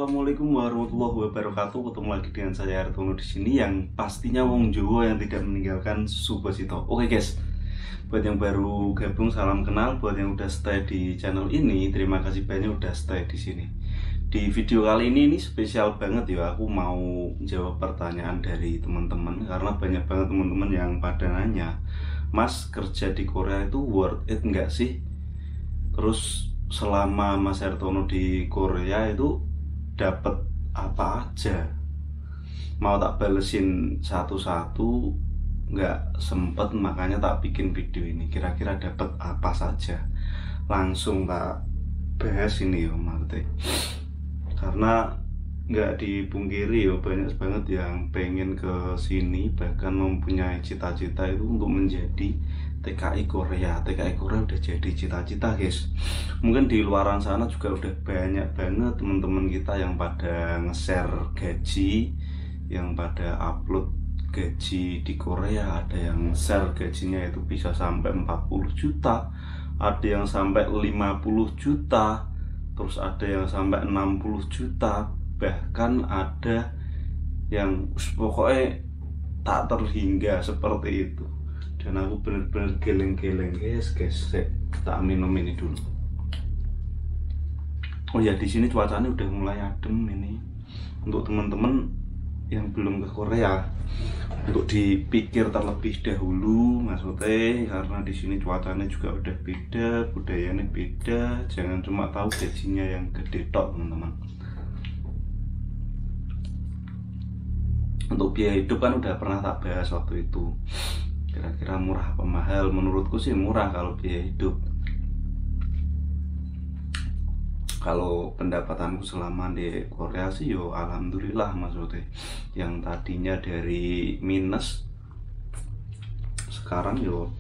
Assalamualaikum warahmatullahi wabarakatuh. Ketemu lagi dengan saya Hartono di sini yang pastinya wong Jawa yang tidak meninggalkan Subasito. Oke guys, buat yang baru gabung salam kenal, buat yang udah stay di channel ini terima kasih banyak udah stay di sini. Di video kali ini spesial banget ya, aku mau jawab pertanyaan dari teman-teman karena banyak banget teman-teman yang pada nanya, Mas kerja di Korea itu worth it nggak sih? Terus selama Mas Hartono di Korea itu dapat apa aja? Mau tak balesin satu-satu nggak sempet, makanya tak bikin video ini. Kira-kira dapat apa saja? Langsung tak bahas ini ya maksudnya. Karena nggak dipungkiri ya, banyak banget yang pengen ke sini, bahkan mempunyai cita-cita itu untuk menjadi TKI Korea. TKI Korea udah jadi cita-cita guys. Mungkin di luaran sana juga udah banyak banget teman-teman kita yang pada nge-share gaji, yang pada upload gaji di Korea. Ada yang share gajinya itu bisa sampai 40 juta, ada yang sampai 50 juta, terus ada yang sampai 60 juta, bahkan ada yang pokoknya tak terhingga seperti itu. Dan aku bener-bener geleng-geleng guys, tak minum ini dulu. Oh ya, di sini cuacanya udah mulai adem ini. Untuk teman-teman yang belum ke Korea, untuk dipikir terlebih dahulu maksudnya, karena di sini cuacanya juga udah beda, budayanya beda. Jangan cuma tahu gajinya yang gede tok teman-teman. Untuk biaya hidup kan udah pernah tak bahas waktu itu. Kira-kira murah apa mahal? Menurutku sih murah kalau biaya hidup. Kalau pendapatanku selama di Korea sih yo alhamdulillah maksudnya. Yang tadinya dari minus sekarang yo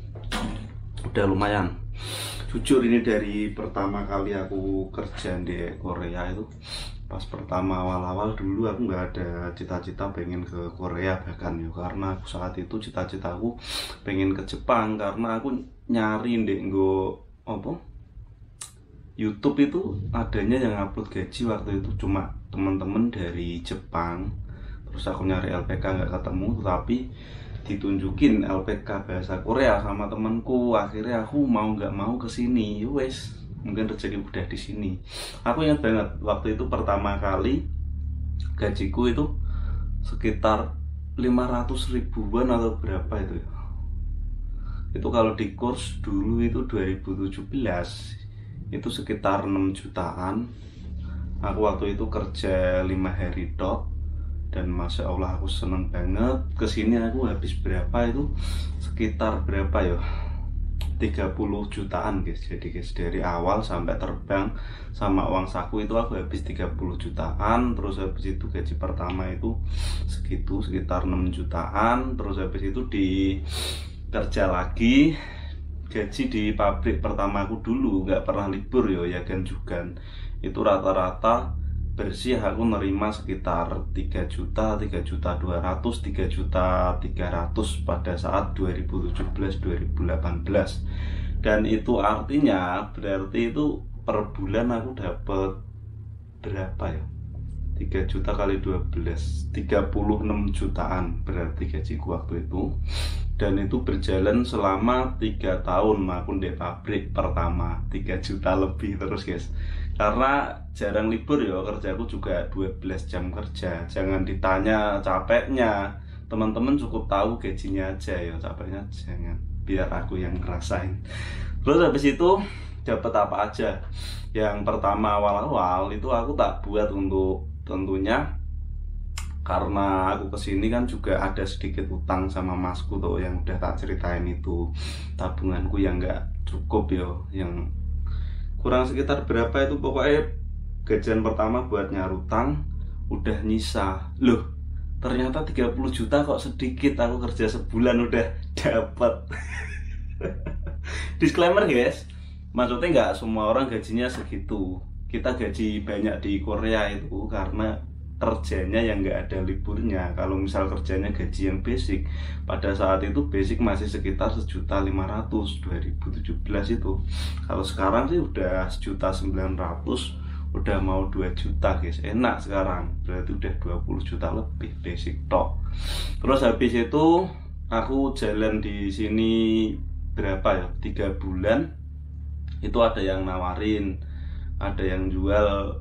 udah lumayan. Jujur ini dari pertama kali aku kerja di Korea itu, pas pertama awal-awal dulu aku nggak ada cita-cita pengen ke Korea bahkan ya, karena aku saat itu cita-citaku pengen ke Jepang, karena aku nyari deh apa YouTube itu adanya yang upload gaji waktu itu cuma teman-teman dari Jepang. Terus aku nyari LPK nggak ketemu, tapi ditunjukin LPK bahasa Korea sama temanku. Akhirnya aku mau nggak mau kesini, wes mungkin rezeki udah di sini. Aku ingat banget waktu itu pertama kali gajiku itu sekitar 500 ribuan atau berapa itu ya. Itu kalau di kurs dulu itu 2017 itu sekitar 6 jutaan. Aku waktu itu kerja 5 hari dot, dan masya Allah aku seneng banget. Kesini aku habis berapa itu, sekitar berapa ya, 30 jutaan guys. Jadi guys, dari awal sampai terbang sama uang saku itu aku habis 30 jutaan. Terus habis itu gaji pertama itu segitu, sekitar 6 jutaan. Terus habis itu di kerja lagi, gaji di pabrik pertama aku dulu nggak pernah libur ya kan juga. Itu rata-rata bersih aku nerima sekitar 3 juta, 3 juta 200, 3 juta 300 pada saat 2017-2018. Dan itu artinya berarti itu per bulan aku dapat berapa ya, 3 juta kali 12, 36 jutaan berarti gajiku waktu itu. Dan itu berjalan selama 3 tahun aku di pabrik pertama, 3 juta lebih terus guys. Karena jarang libur ya, kerjaku juga 12 jam kerja. Jangan ditanya capeknya, teman-teman cukup tahu gajinya aja ya, capeknya jangan, biar aku yang ngerasain. Terus habis itu dapat apa aja? Yang pertama awal-awal itu aku tak buat untuk, tentunya karena aku kesini kan juga ada sedikit utang sama masku tuh yang udah tak ceritain itu. Tabunganku yang nggak cukup yo, yang kurang sekitar berapa itu, pokoknya gajian pertama buat nyarutang udah nyisa. Loh, ternyata 30 juta kok sedikit, aku kerja sebulan udah dapat. Disclaimer guys, maksudnya nggak semua orang gajinya segitu. Kita gaji banyak di Korea itu karena kerjanya yang nggak ada liburnya. Kalau misal kerjanya gaji yang basic, pada saat itu basic masih sekitar 1.500.000 2017 itu. Kalau sekarang sih udah 1.900.000, udah mau 2 juta guys, enak sekarang, berarti udah 20 juta lebih basic tok. Terus habis itu aku jalan di sini berapa ya, 3 bulan, itu ada yang nawarin, ada yang jual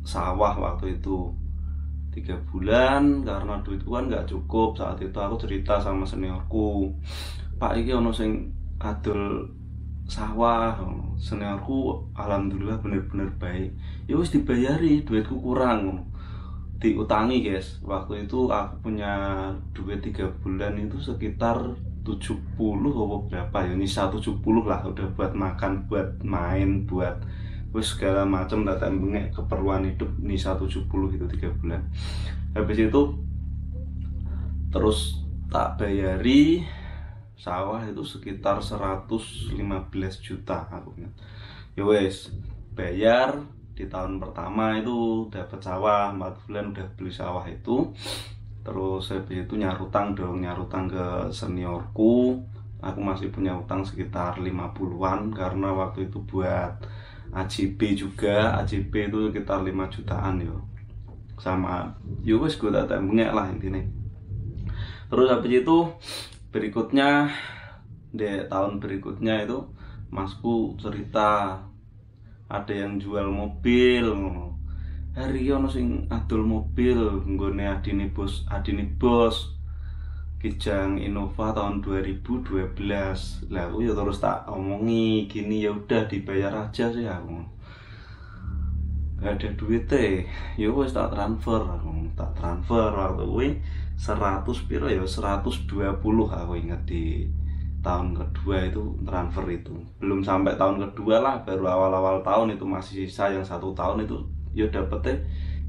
sawah waktu itu 3 bulan, karena duitku kan nggak cukup saat itu. Aku cerita sama seniorku, Pak iki ono sing adol sawah. Seniorku alhamdulillah bener-bener baik, ya wis dibayari, duitku kurang, diutangi guys. Waktu itu aku punya duit 3 bulan itu sekitar 70 apa berapa ya, nisa 70 lah, udah buat makan, buat main, buat wis segala macam, data bengek keperluan hidup, nisa 70 itu 3 bulan. Habis itu terus tak bayari sawah itu sekitar 115 juta aku ingat. Ya wes, bayar di tahun pertama itu dapat sawah, 4 bulan udah beli sawah itu. Terus habis itu nyarutang dong, nyarutang ke seniorku. Aku masih punya utang sekitar 50-an karena waktu itu buat AJB juga. AJB itu sekitar 5 jutaan yo. Sama yo wes gue tak tembengnya lah intinya. Terus habis itu berikutnya, di tahun berikutnya itu masku cerita ada yang jual mobil. Hari ono sing adol mobil nggone adine bos Kijang Innova tahun 2012. Lah aku ya terus tak omongi gini, ya udah dibayar aja sih aku. Gak ada duit ya wes tak transfer waktu kuwi 100 piro ya, 120 aku ingat di tahun kedua itu transfer itu. Belum sampai tahun kedua lah, baru awal-awal tahun itu masih sisa yang 1 tahun itu ya dapetnya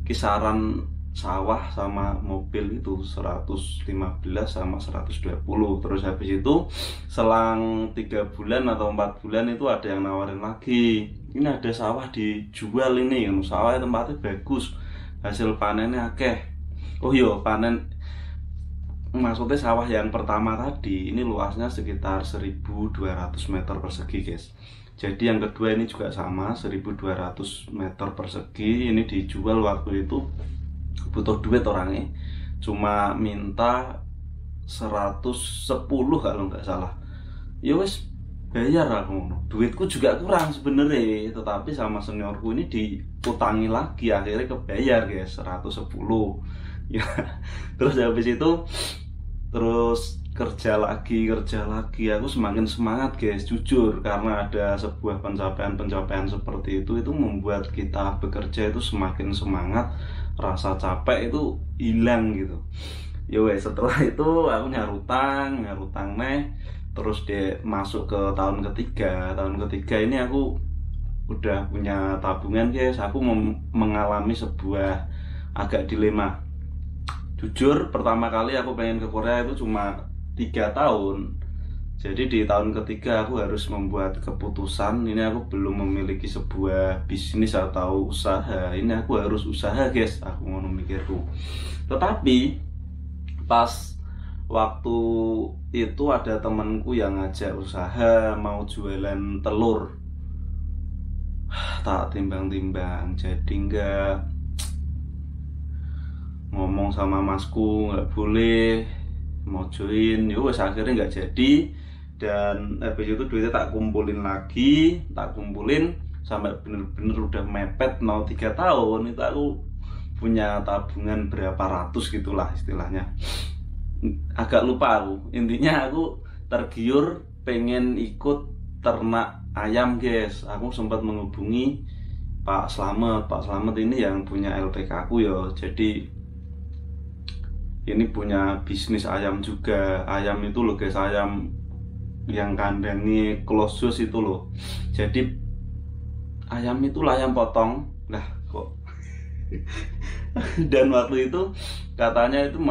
kisaran sawah sama mobil itu 115 sama 120. Terus habis itu selang 3 bulan atau 4 bulan itu ada yang nawarin lagi, ini ada sawah dijual ini, sawah tempatnya bagus, hasil panennya akeh. Oh iya, panen maksudnya sawah yang pertama tadi ini luasnya sekitar 1200 meter persegi guys. Jadi yang kedua ini juga sama 1200 meter persegi. Ini dijual waktu itu butuh duit orangnya, cuma minta 110 kalau nggak salah. Ya wes bayar aku, duitku juga kurang sebenarnya, tetapi sama seniorku ini diutangi lagi, akhirnya kebayar guys 110 ya. Terus habis itu terus kerja lagi, aku semakin semangat guys, jujur, karena ada sebuah pencapaian seperti itu membuat kita bekerja itu semakin semangat, rasa capek itu hilang gitu. Ya wes, setelah itu aku nyarutang terus dia masuk ke tahun ketiga ini aku udah punya tabungan guys. Aku mengalami sebuah agak dilema. Jujur, pertama kali aku pengen ke Korea itu cuma 3 tahun. Jadi di tahun ketiga aku harus membuat keputusan. Ini aku belum memiliki sebuah bisnis atau usaha. Ini aku harus usaha guys, aku ngono mikirku. Tetapi pas waktu itu ada temanku yang ngajak usaha, mau jualan telur. Tak timbang-timbang, jadi enggak. Ngomong sama masku nggak boleh mau join, yowes akhirnya nggak jadi. Dan habis itu duitnya tak kumpulin sampai bener-bener udah mepet mau 3 tahun itu aku punya tabungan berapa ratus gitulah istilahnya, agak lupa aku. Intinya aku tergiur pengen ikut ternak ayam guys. Aku sempat menghubungi Pak Slamet ini yang punya LPK aku ya. Jadi ini punya bisnis ayam juga. Ayam itu loh guys, ayam yang kandangnya close itu loh. Jadi ayam itu ayam potong lah kok. Dan waktu itu katanya itu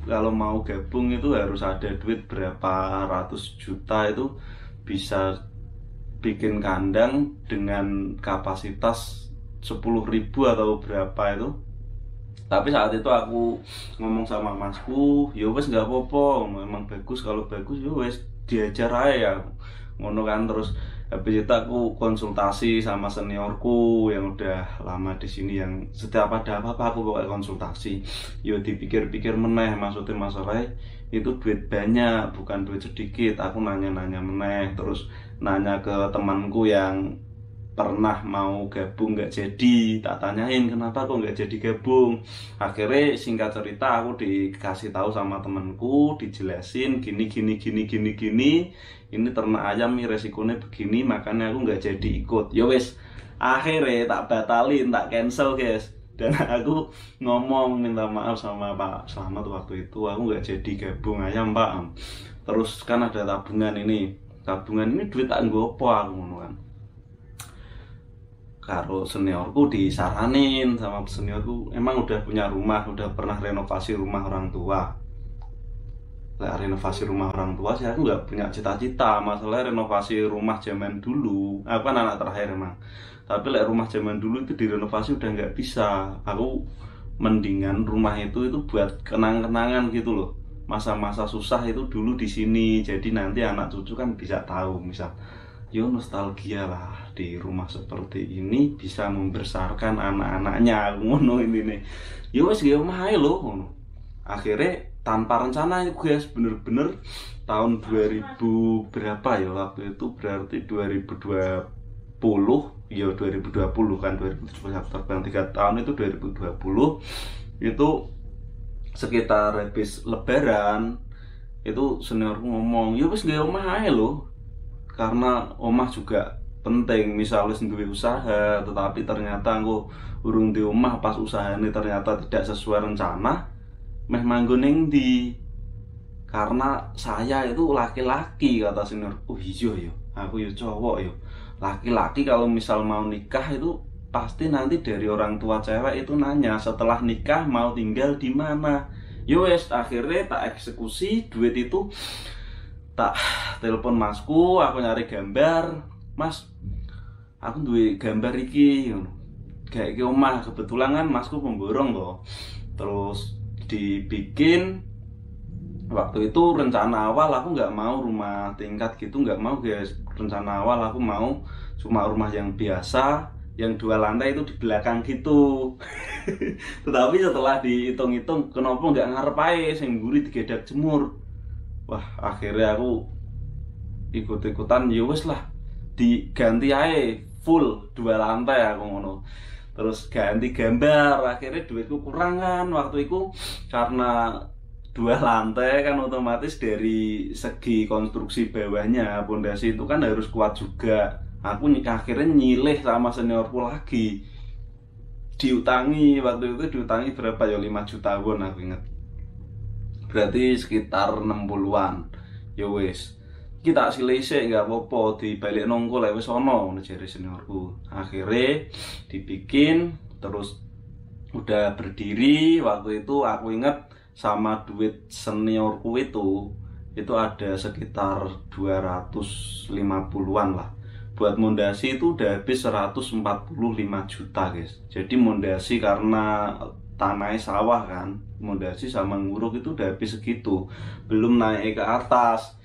kalau mau gabung itu harus ada duit berapa ratus juta, itu bisa bikin kandang dengan kapasitas 10.000 atau berapa itu. Tapi saat itu aku ngomong sama masku, ya wes nggak apa-apa, memang bagus, kalau bagus ya wes diajar aja. ngono kan. Terus habis itu aku konsultasi sama seniorku yang udah lama di sini, yang setiap ada apa-apa aku pokoknya konsultasi. Yo dipikir-pikir meneh, maksudnya masalahnya itu duit banyak bukan duit sedikit. Aku nanya-nanya meneh, terus nanya ke temanku yang pernah mau gabung nggak jadi, tak tanyain kenapa kok nggak jadi gabung. Akhirnya singkat cerita aku dikasih tahu sama temanku, dijelasin gini gini gini gini gini, ini ternak ayam nih resikonya begini, makanya aku nggak jadi ikut. Yo wes, akhirnya tak batalin, tak cancel guys. Dan aku ngomong minta maaf sama Pak Slamet waktu itu, aku nggak jadi gabung ayam Pak. Terus kan ada tabungan ini, duit tak nggopo aku ngono kan. Karo seniorku disaranin sama seniorku, emang udah punya rumah, udah pernah renovasi rumah orang tua. Lah renovasi rumah orang tua sih aku nggak punya cita-cita, masalah renovasi rumah zaman dulu, aku kan anak terakhir emang. Tapi rumah zaman dulu itu direnovasi udah nggak bisa. Aku mendingan rumah itu buat kenang-kenangan gitu loh. Masa-masa susah itu dulu di sini, jadi nanti anak cucu kan bisa tahu, misal yo nostalgia lah di rumah seperti ini, bisa membesarkan anak-anaknya ngono ini nih. Yo wes ge omah ae lho ngono. Akhirnya tanpa rencana itu guys, bener-bener tahun 2000 berapa ya waktu itu, berarti 2020 ya, 2020 kan, 2017 terbang 3 tahun itu 2020 itu sekitar habis lebaran itu seniorku ngomong, ya wis ge omah ae lho, karena omah juga penting. Misalnya duwe usaha tetapi ternyata aku urung di omah pas usaha ini ternyata tidak sesuai rencana, meh manggon ning ndi? Karena saya itu laki-laki, kata senior. Oh iya yo, aku yo cowok yo. Laki-laki kalau misal mau nikah itu pasti nanti dari orang tua cewek itu nanya setelah nikah mau tinggal di mana. Yo wes, akhirnya tak eksekusi duit itu, tak telepon masku, aku nyari gambar, mas aku duwe gambar iki kayak ke omah, kebetulan kan masku pemborong loh. Terus dibikin, waktu itu rencana awal aku nggak mau rumah tingkat gitu, nggak mau guys. Rencana awal aku mau cuma rumah yang biasa, yang 2 lantai itu di belakang gitu. Tetapi setelah dihitung-hitung, kenapa nggak ngarep ae sing mburi digedak jemur. Wah, akhirnya aku ikut-ikutan, ya wes lah diganti aja full 2 lantai aku ngono. Terus ganti gambar, akhirnya duitku kurang kan waktu itu, karena 2 lantai kan otomatis dari segi konstruksi bawahnya, pondasi itu kan harus kuat juga. Aku akhirnya nyilih sama seniorku lagi, diutangi waktu itu, diutangi berapa ya, 5 juta won aku inget, berarti sekitar 60-an. Ya wis, kita silih nggak apa-apa, dibalik nongko lek wis ono jare seniorku. Akhirnya dibikin, terus udah berdiri. Waktu itu aku ingat sama duit seniorku itu ada sekitar 250-an lah. Buat mondasi itu udah habis 145 juta guys. Jadi mondasi karena tanahnya sawah kan, mondasi sama nguruk itu udah habis segitu, belum naik ke atas.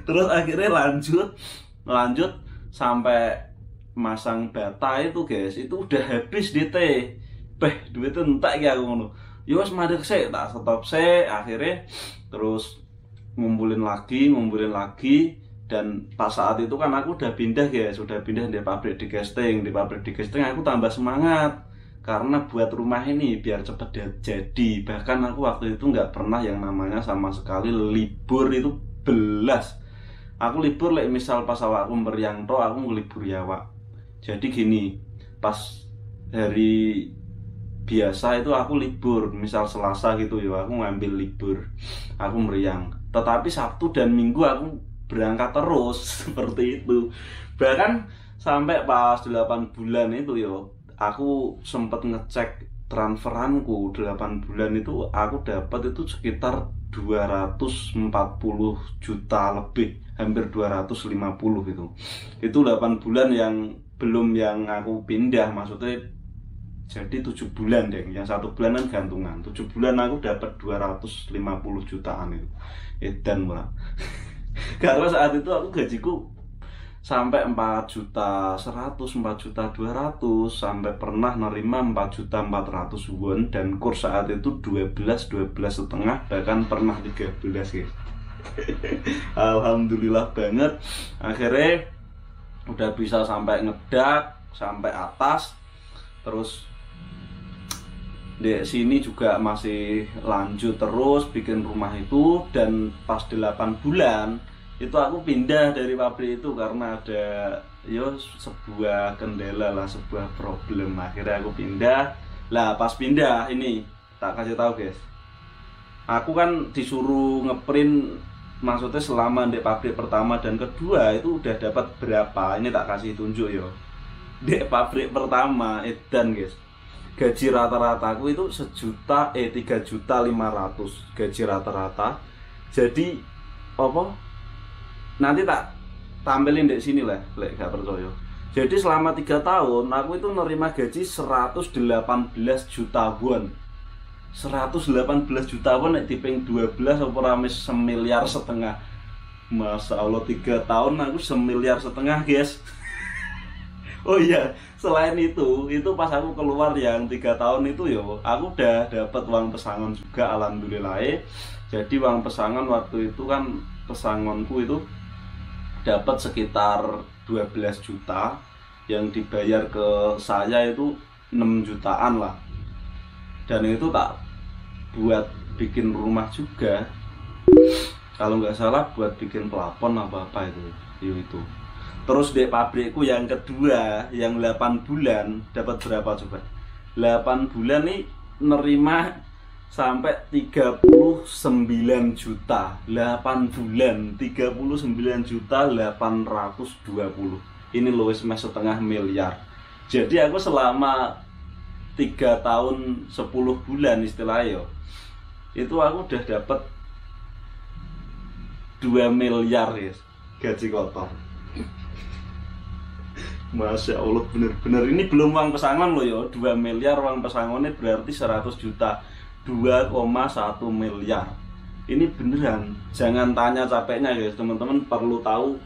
Terus akhirnya lanjut sampai masang bata itu guys, itu udah habis DT. Duit entek ya aku ngono. Ya wis mandek sik, tak stop sik. Akhirnya terus ngumpulin lagi, dan pas saat itu kan aku udah pindah guys, di pabrik di casting. Di pabrik di casting aku tambah semangat karena buat rumah ini biar cepet jadi. Bahkan aku waktu itu nggak pernah yang namanya sama sekali libur itu belas. Aku libur misal pas awakku meriang to, aku ngelibur ya Wak. Jadi gini, pas hari biasa itu aku libur, misal Selasa gitu ya, aku ngambil libur, aku meriang. Tetapi Sabtu dan Minggu aku berangkat terus seperti itu. Bahkan sampai pas 8 bulan itu ya, aku sempet ngecek transferanku 8 bulan itu aku dapat itu sekitar 240 juta lebih, hampir 250 gitu. Itu 8 bulan yang belum yang aku pindah, maksudnya jadi 7 bulan deh, yang 1 bulan kan gantungan. 7 bulan aku dapat 250 jutaan itu. Edan lah. Karena saat itu aku gajiku sampai 4.100.000, 4.200.000, sampai pernah nerima 4.400.000 won, dan kurs saat itu 12 setengah, bahkan pernah 13 guys. Alhamdulillah banget, akhirnya udah bisa sampai ngedak sampai atas. Terus di sini juga masih lanjut terus bikin rumah itu, dan pas 8 bulan itu aku pindah dari pabrik itu karena ada sebuah kendala lah, sebuah problem. Akhirnya aku pindah. Lah pas pindah ini tak kasih tahu guys, aku kan disuruh ngeprint, maksudnya selama di pabrik pertama dan kedua itu udah dapat berapa. Ini tak kasih tunjuk yo. Di pabrik pertama edan guys, gaji rata-rata aku itu 3.500.000 gaji rata-rata. Jadi apa, nanti tak tampilin di sini lah, lek gak percaya. Jadi selama 3 tahun aku itu nerima gaji 118 juta won. 118 juta won nek diping 12 apa rame 1,5 miliar. Masya Allah, 3 tahun aku 1,5 miliar guys. Oh iya, selain itu pas aku keluar yang 3 tahun itu aku udah dapat uang pesangon juga, alhamdulillah. Jadi uang pesangon waktu itu kan, pesangonku itu dapat sekitar 12 juta, yang dibayar ke saya itu 6 jutaan lah. Dan itu tak buat bikin rumah juga, kalau nggak salah buat bikin plafon apa-apa itu. Terus di pabrikku yang kedua yang 8 bulan dapat berapa coba? 8 bulan nih nerima sampai 39 juta. 8 bulan 39 juta 820. Ini luwes mes 1,5 miliar. Jadi aku selama 3 tahun 10 bulan istilahnya itu aku udah dapat 2 miliar guys, gaji kotor. Masya Allah, bener-bener ini belum uang pesangon loh 2 miliar uang pesangonnya berarti 100 juta, 2,1 miliar. Ini beneran, jangan tanya capeknya guys, teman-teman perlu tahu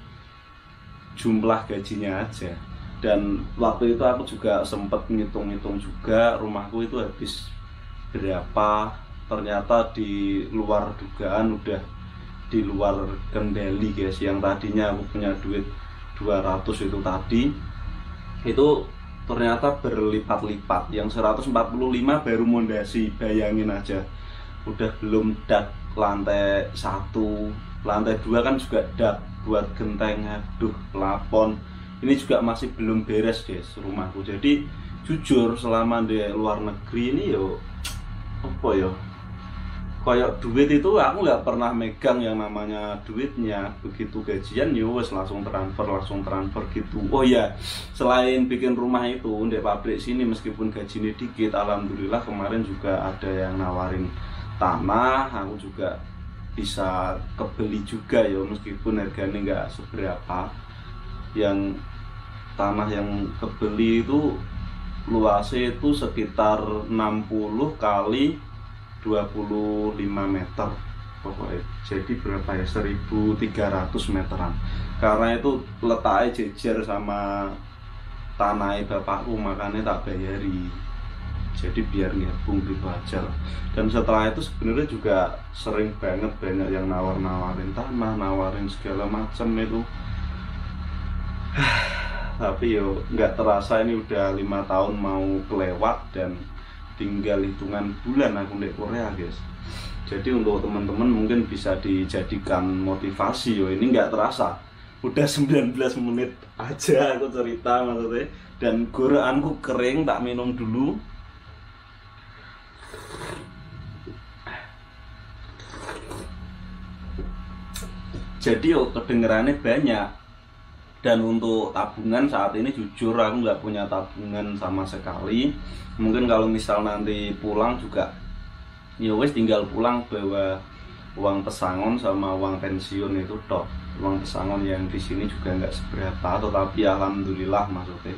jumlah gajinya aja. Dan waktu itu aku juga sempat ngitung-ngitung juga rumahku itu habis berapa. Ternyata di luar dugaan, udah di luar kendali guys. Yang tadinya aku punya duit 200 itu tadi, itu ternyata berlipat-lipat. Yang 145 baru mondasi, bayangin aja. Udah belum dak lantai 1, lantai 2 kan juga dak buat genteng, aduh, plafon. Ini juga masih belum beres guys rumahku. Jadi jujur selama di luar negeri ini apa kayak duit itu aku nggak pernah megang yang namanya duitnya. Begitu gajian wes langsung transfer gitu. Oh ya, selain bikin rumah itu di pabrik sini, meskipun gajinya dikit, alhamdulillah kemarin juga ada yang nawarin tanah. Aku juga bisa kebeli juga meskipun harganya nggak seberapa. Yang tanah yang kebeli itu luasnya itu sekitar 60 kali 25 meter pokoknya. Jadi berapa ya, 1.300 meteran. Karena itu letaknya jejer sama tanah bapakku, makanya tak bayari. Jadi biar gabung gitu aja. Dan setelah itu sebenarnya juga sering banget banyak yang nawarin tanah, nawarin segala macam itu. Tapi nggak terasa ini udah 5 tahun mau kelewat dan tinggal hitungan bulan aku di Korea guys. Jadi untuk teman-teman mungkin bisa dijadikan motivasi ini nggak terasa udah 19 menit aja aku cerita maksudnya. Dan goreanku kering, tak minum dulu. Jadi kedengerannya banyak. Dan untuk tabungan saat ini jujur aku nggak punya tabungan sama sekali. Mungkin kalau misal nanti pulang juga wes tinggal pulang bawa uang pesangon sama uang pensiun itu toh. Uang pesangon yang di sini juga nggak seberapa, tetapi alhamdulillah maksudnya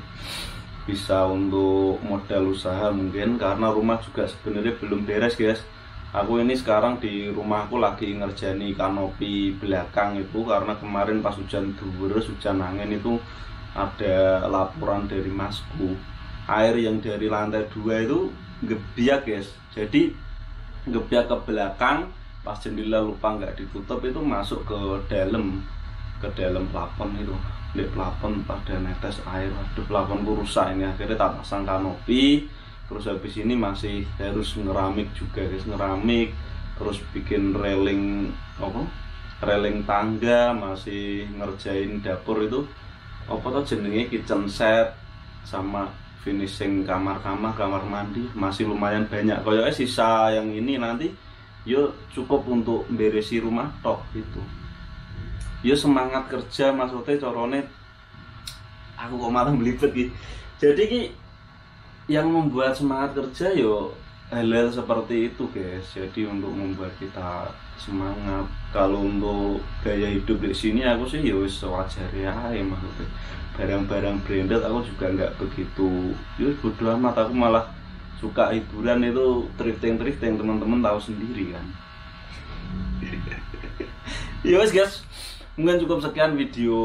bisa untuk modal usaha mungkin. Karena rumah juga sebenarnya belum beres guys. Aku ini sekarang di rumahku lagi ngerjani kanopi belakang itu, karena kemarin pas hujan deres, hujan angin itu ada laporan dari masku, air yang dari lantai 2 itu gebiak guys. Jadi gebiak ke belakang, pas jendela lupa nggak ditutup itu masuk ke dalam plafon itu. Di plafon pada netes air, aduh plafonku rusak ini. Akhirnya tak pasang kanopi, terus habis ini masih harus ngeramik juga guys, ngeramik, terus bikin railing apa, railing tangga, masih ngerjain dapur itu apa tuh jenenge, kitchen set, sama finishing kamar mandi. Masih lumayan banyak, kayaknya sisa yang ini nanti yo cukup untuk beresi rumah tok gitu. Yo semangat kerja maksudnya corone, aku kok malah belibet gitu. Jadi ki yang membuat semangat kerja yo hal-hal seperti itu guys. Jadi untuk membuat kita semangat. Kalau untuk gaya hidup di sini aku sih yo sewajarnya ya, maksudnya barang-barang branded aku juga nggak begitu, yo bodo amat. Aku malah suka hiburan itu thrifting teman-teman tahu sendiri kan. Ya wes guys, mungkin cukup sekian video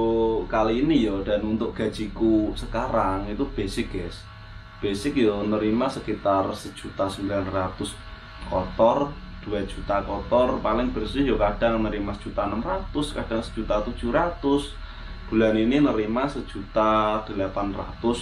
kali ini yo. Dan untuk gajiku sekarang itu basic guys, basic yo nerima sekitar 1.900.000 kotor, 2 juta kotor, paling bersih yo kadang nerima 1.600.000, kadang 1.700.000. Bulan ini nerima 1.800.000,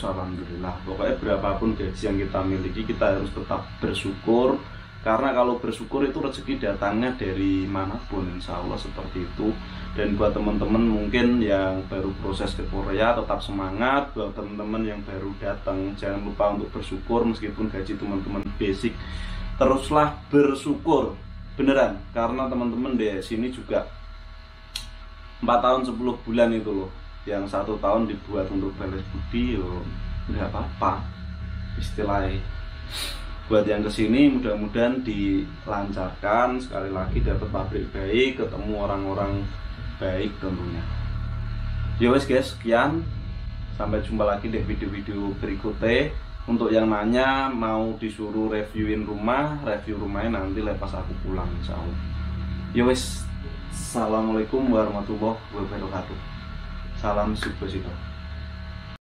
alhamdulillah. Pokoknya berapapun gaji yang kita miliki, kita harus tetap bersyukur, karena kalau bersyukur itu rezeki datangnya dari manapun, insya Allah seperti itu. Dan buat teman-teman mungkin yang baru proses ke Korea, tetap semangat. Buat teman-teman yang baru datang, jangan lupa untuk bersyukur meskipun gaji teman-teman basic, teruslah bersyukur beneran. Karena teman-teman di sini juga 4 tahun 10 bulan itu loh, yang 1 tahun dibuat untuk balas budi, yo nggak apa-apa istilahnya. Buat yang kesini mudah-mudahan dilancarkan, sekali lagi dapat pabrik baik, ketemu orang-orang baik tentunya. Ya wes guys, sekian, sampai jumpa lagi di video-video berikutnya. Untuk yang nanya mau disuruh reviewin rumah, review rumahnya nanti lepas aku pulang insya Allah. Ya wes, assalamualaikum warahmatullahi wabarakatuh. Salam Subhasito.